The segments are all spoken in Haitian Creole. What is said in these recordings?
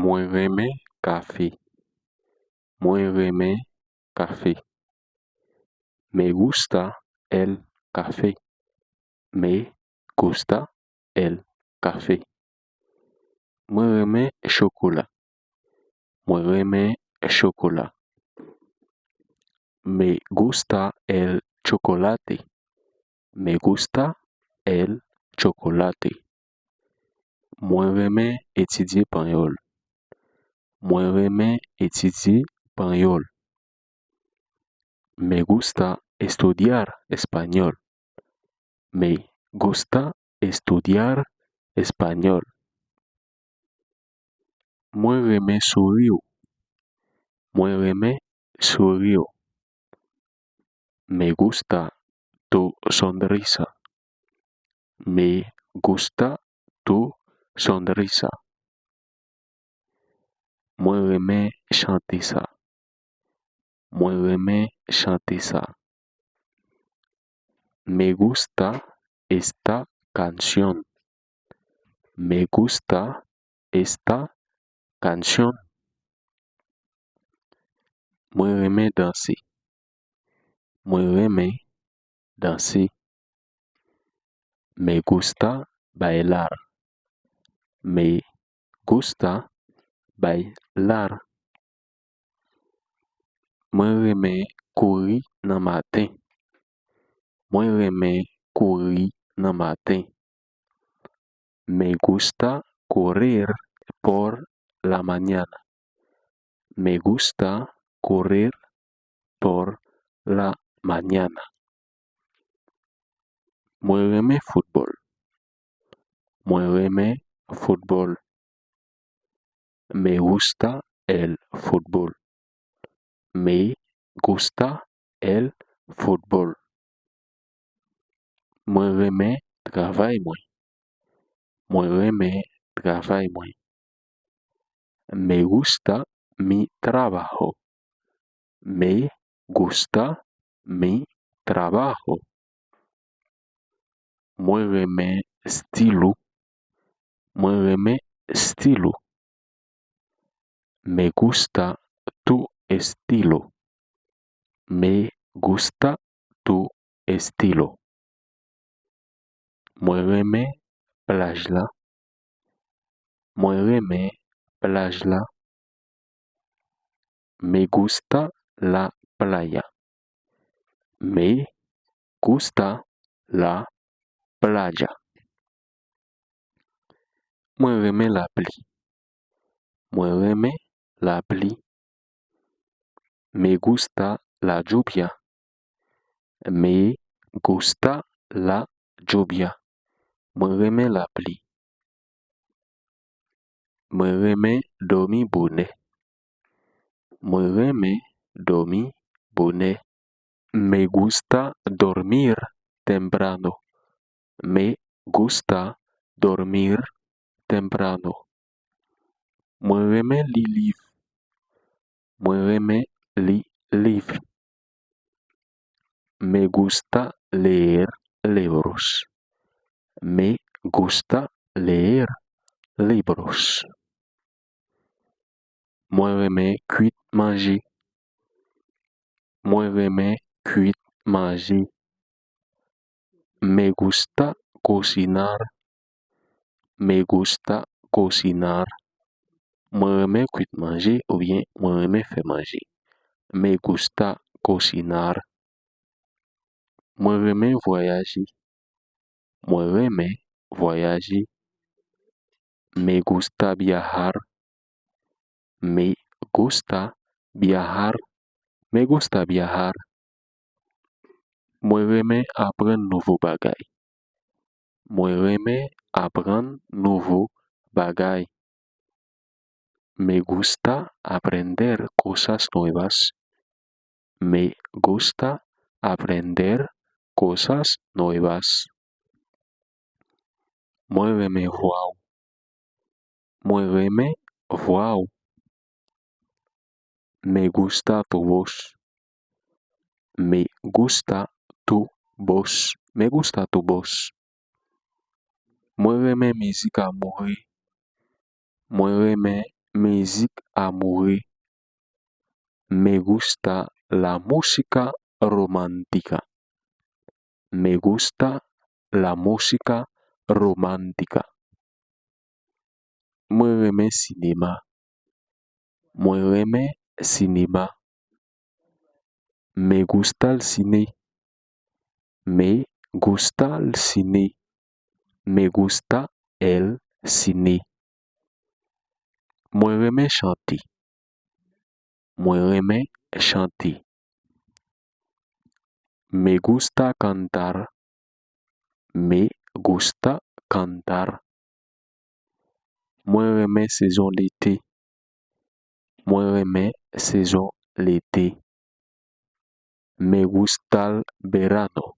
Muéveme café, muéveme café. Me gusta el café, me gusta el café. Muéveme chocolat, muéveme chocolat. Me gusta el chocolate, me gusta el chocolate. Muéveme étudier espagnol, muéveme étudier espagnol. Me gusta estudiar español, me gusta estudiar español. Muéveme sourire, muéveme sourire. Me gusta tu sonrisa, me gusta tu sonrisa. Muéveme chantiza, muéveme chantiza. Me gusta esta canción, me gusta esta canción. Muéveme danser, muéveme danser. Me gusta bailar, me gusta bailar. Muéveme courir dans matin, muéveme courir dans matin. Me gusta correr por la mañana, me gusta correr por la mañana. Muéveme fútbol, muéveme fútbol. Me gusta el fútbol, me gusta el fútbol. Muéveme travail moi, muéveme travail moi. Me gusta mi trabajo, me gusta mi trabajo. Muéveme estilo, muéveme estilo. Me gusta tu estilo, me gusta tu estilo. Muéveme plage-là, muéveme plage-là. Me gusta la playa, me gusta la playa. Muéveme la pluie, muéveme la pluie. Me gusta la lluvia, me gusta la lluvia. Muéveme la pluie. Muéveme dormir bonnet, muéveme dormir bonnet. Me gusta dormir temprano, me gusta dormir temprano. Muéveme li livre, muéveme li livre. Me gusta leer libros, me gusta leer libros. Muéveme cuit manger, muéveme cuit manger. Me gusta cocinar, me gusta cocinar. Muéveme cuit manger ou bien muéveme faire manger. Me gusta cocinar. Muéveme voyager, muéveme voyager. Me gusta viajar, me gusta viajar, me gusta viajar. Muéveme apprendre nouveau bagay, muéveme apprendre nouveau bagay. Me gusta aprender cosas nuevas, me gusta aprender cosas nuevas. Muéveme wow, muéveme wow. Me gusta tu voz, me gusta tu voz, me gusta tu voz. Muéveme música mourir, muéveme musique amoureuse. Me gusta la música romántica. Me gusta la música romántica. Moi remè cinéma. Moi remè cinéma. Me gusta el cine. Me gusta el cine. Me gusta el cine. Moi remè chanter. Moi remè chanter. Me gusta cantar. Me gusta cantar. Moi remè saison l'été. Moi remè saison l'été. Me gusta el verano.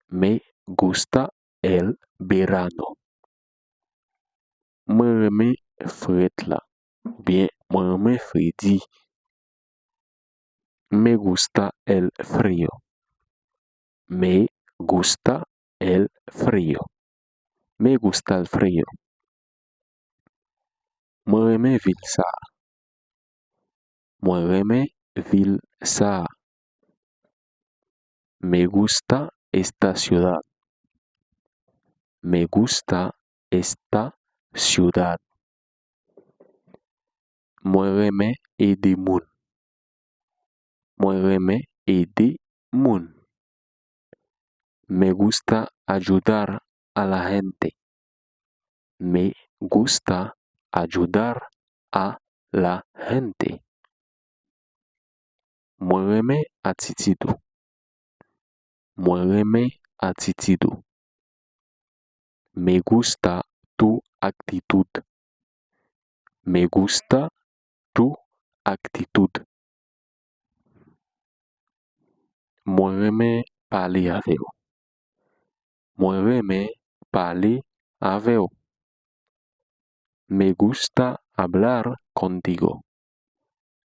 Me gusta el verano. Moi remè fred là. Bien, moi remè fredi. Me gusta el frío. Me gusta el frío. Me gusta el frío. Moi remè ville ça. Moi remè ville ça. Me gusta esta ciudad. Me gusta esta ciudad. Moi remè aider moun. Moi remè aider moun. Me gusta ayudar a la gente. Me gusta ayudar a la gente. Moi remè attitude. Moi remè attitude. Me gusta tu actitud. Me gusta tu actitud. Moi remè parler avec vous. Moi remè parler avec vous. Me gusta hablar contigo.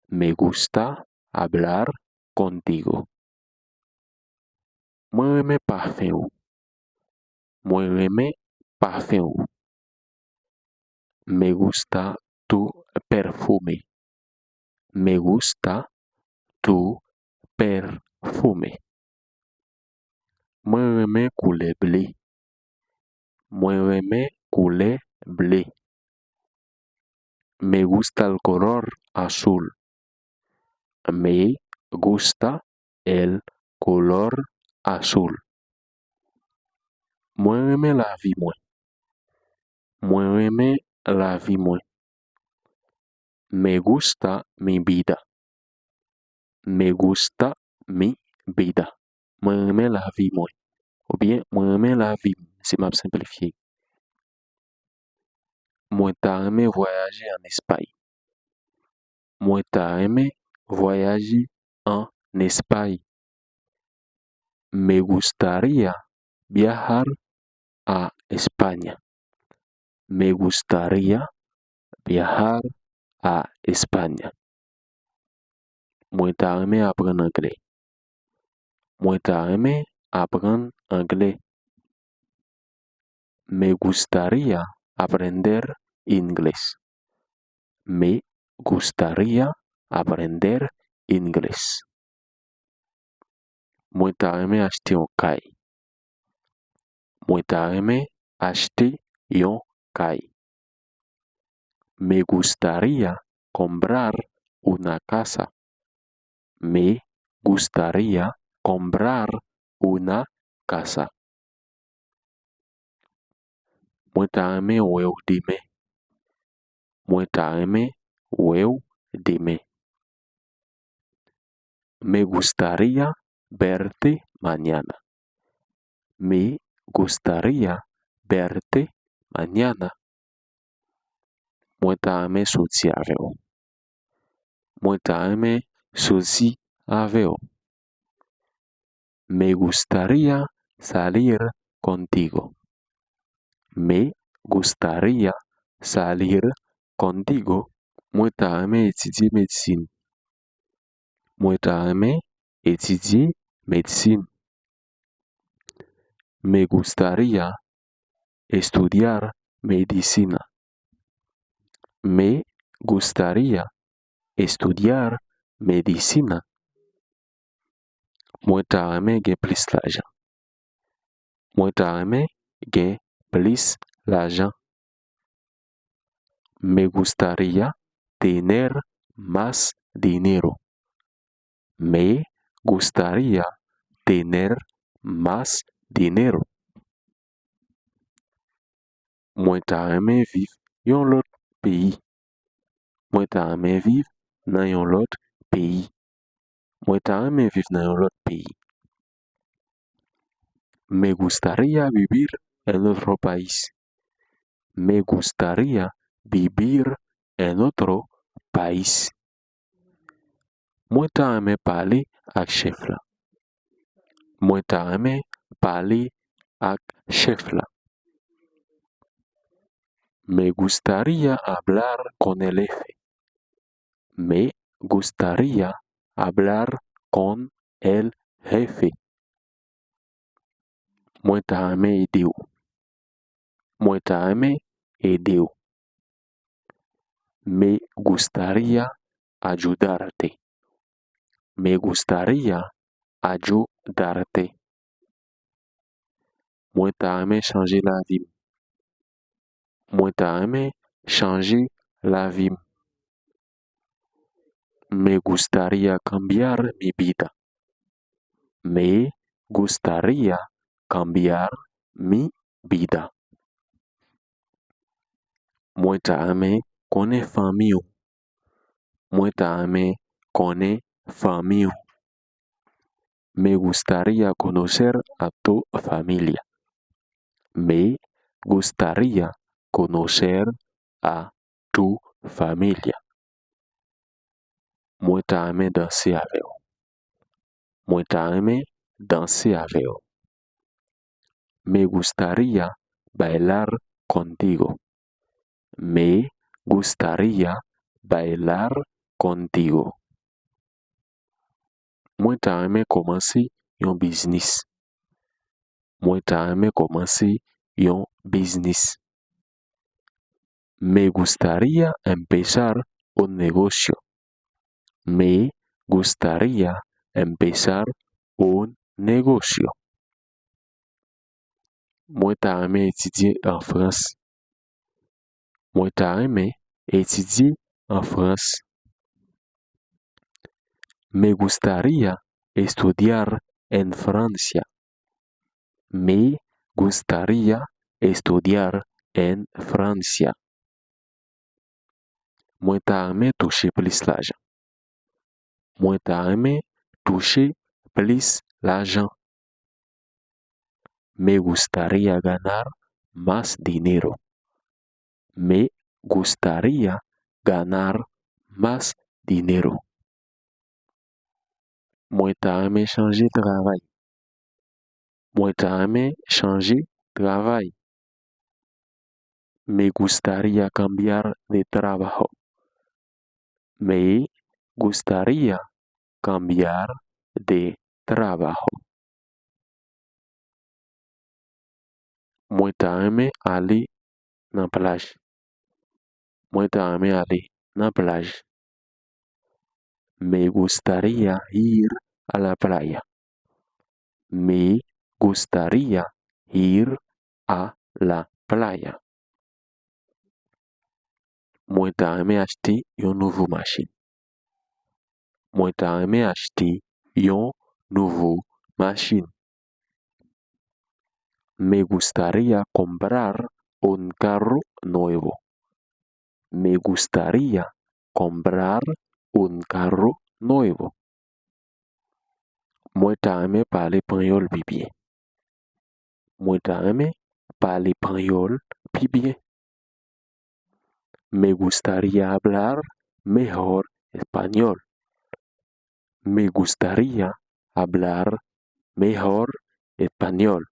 Me gusta hablar contigo. Moi remè parfum ou. Moi remè parfum ou. Me gusta tu perfume. Me gusta tu perfume. Moi remè couleur bleu. Moi remè couleur bleu. Me gusta el color azul. Me gusta el color azul. Moi remè la vie moi. Moi remè la vie moi. Me gusta mi vida. Me gusta mi vida. Moi remè la vie moi. Ou bien, moi remè la vie, si m'a simplifié. Moi ta remè voyager en Espagne. Moi ta remè voyager en Espagne. Me gustaría viajar a España. Me gustaría viajar a España. Moi ta remè apprendre anglais. Moi ta remè apprendre anglais. Me gustaría aprender inglés. Me gustaría aprender inglés. Moi ta remè acheter un caille. Moi ta remè acheter un caille. Me gustaría comprar una casa. Me gustaría comprar una casa. Moi ta remè wèw demè. Moi ta remè wèw demè. Me gustaría verte mañana. Me gustaría verte mañana. Moi ta remè sortir avec vous. Moi ta remè sortir avec vous. Me gustaría salir contigo. Me gustaría salir contigo. Moi ta remè étudier médecine. Moi ta remè étudier médecine. Me gustaría estudiar medicina. Me gustaría estudiar medicina. Mwen ta reme gen plis l'ajan. Mwen ta reme gen plis l'ajan. Me gustaría tener más dinero. Me gustaría tener más dinero. Mwen ta reme viv yon lot peyi. Mwen ta reme viv nan yon lot peyi. Mwen ta reme viv nan yon lot peyi. Me gustaría vivir en otro país. Me gustaría vivir en otro país. Mwen ta reme pale ak chef la. Mwen ta reme pale ak chef la. Me gustaría hablar con el jefe. Me gustaría hablar con el jefe. Mwen ta reme ede ou. Mwen ta reme ede ou. Me gustaría ayudarte. Me gustaría ayudarte. Mwen ta reme changer la vie. Mwen ta reme changer la vie. Me gustaría cambiar mi vida. Me gustaría cambiar mi vida. Mwen ta reme konen fami ou. Mwen ta reme konen fami ou. Me gustaría conocer a tu familia. Me gustaría conocer a tu familia. Mwen ta reme danser ave ou. Mwen ta reme danser ave ou. Me gustaría bailar contigo. Me gustaría bailar contigo. Mwen ta reme komanse yon business. Mwen ta reme komanse yon business. Me gustaría empezar un negocio. Me gustaría empezar un negocio. Mwen ta reme etidye en France. Mwen ta reme etidye en France. Me gustaría estudiar en Francia. Me gustaría estudiar en Francia. Mwen ta reme touche plis l'ajan. Mwen ta reme touche plis l'ajan. Me gustaría ganar más dinero. Me gustaría ganar más dinero. Mwen ta reme changer travay. Mwen ta reme changer travay. Me gustaría cambiar de trabajo. Me gustaría cambiar de trabajo. Mwen ta reme ale nan plaj. Mwen ta reme ale nan plaj. Me gustaría ir a la playa. Me gustaría ir a la playa. Mwen ta reme achete yon nouveau machine. Mwen ta reme achete yon nouveau machine. Me gustaría comprar un carro nuevo. Me gustaría comprar un carro nuevo. Mwen ta reme pale panyol pi bien. Mwen ta reme pale panyol pi bien. Me gustaría hablar mejor español. Me gustaría hablar mejor español.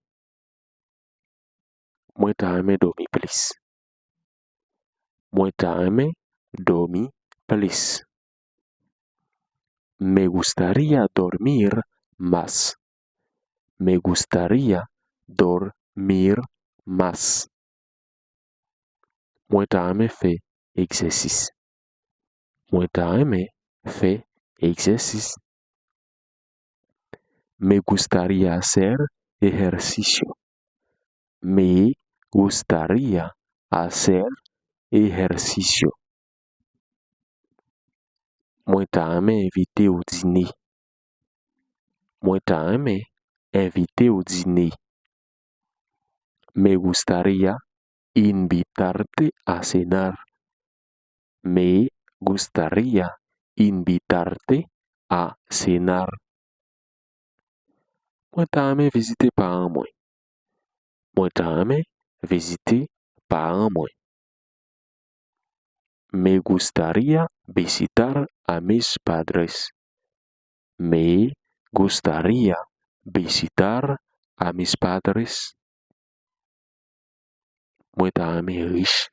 Mwen ta reme dormi plis. Mwen ta reme dormi plis. Me gustaría dormir más. Me gustaría dormir más. Mwen ta reme fe eksersis. Mwen ta reme fè exercice. Me gustaría hacer ejercicio. Me gustaría hacer ejercicio. Mwen ta reme invite au dîner. Mwen ta reme invite au dîner. Me gustaría invitarte a cenar. Me gustaría invitarte a cenar. Mwen ta reme visiter parents mwen. Mwen ta reme visiter parents mwen. Me gustaría visitar a mis padres. Me gustaría visitar a mis padres. Mwen ta reme riche.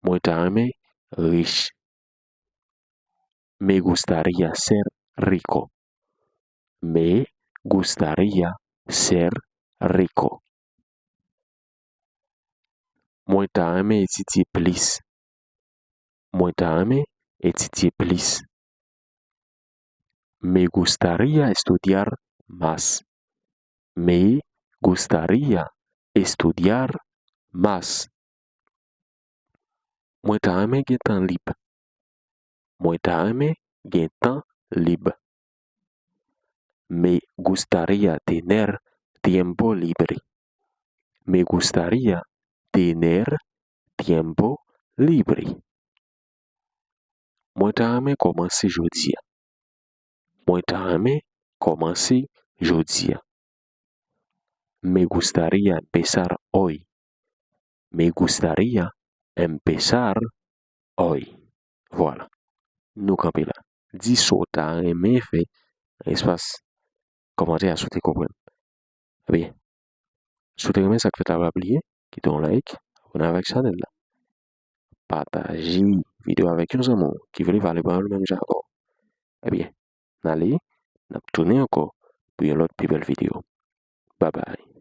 Mwen ta reme riche. Me gustaría ser rico. Me gustaría ser rico. Mwen ta reme étudier plus. Mwen ta reme étudier plus. Me gustaría estudiar más. Me gustaría estudiar más. Mwen ta reme gen tan libre. Mwen ta reme gen tan libre. Me gustaría tener tiempo libre. Me gustaría tener tiempo libre. Mwen ta reme komanse jodi. Mwen ta reme komanse jodi. Me gustaría empezar hoy. Me gustaría empezar hoy. Voilà. Nou kampe la. Di so ta reme fe, espace, komante a sou te kompren. Bien. Sou te reme sak fe ta va pliye, ki ton like, abonne avèk chanel la. Pataji video avèk yon zamon ki vle vale ban l menm jargon. Bien. Nale, nap tourne anko pou yon lot pi bel video. Bye bye.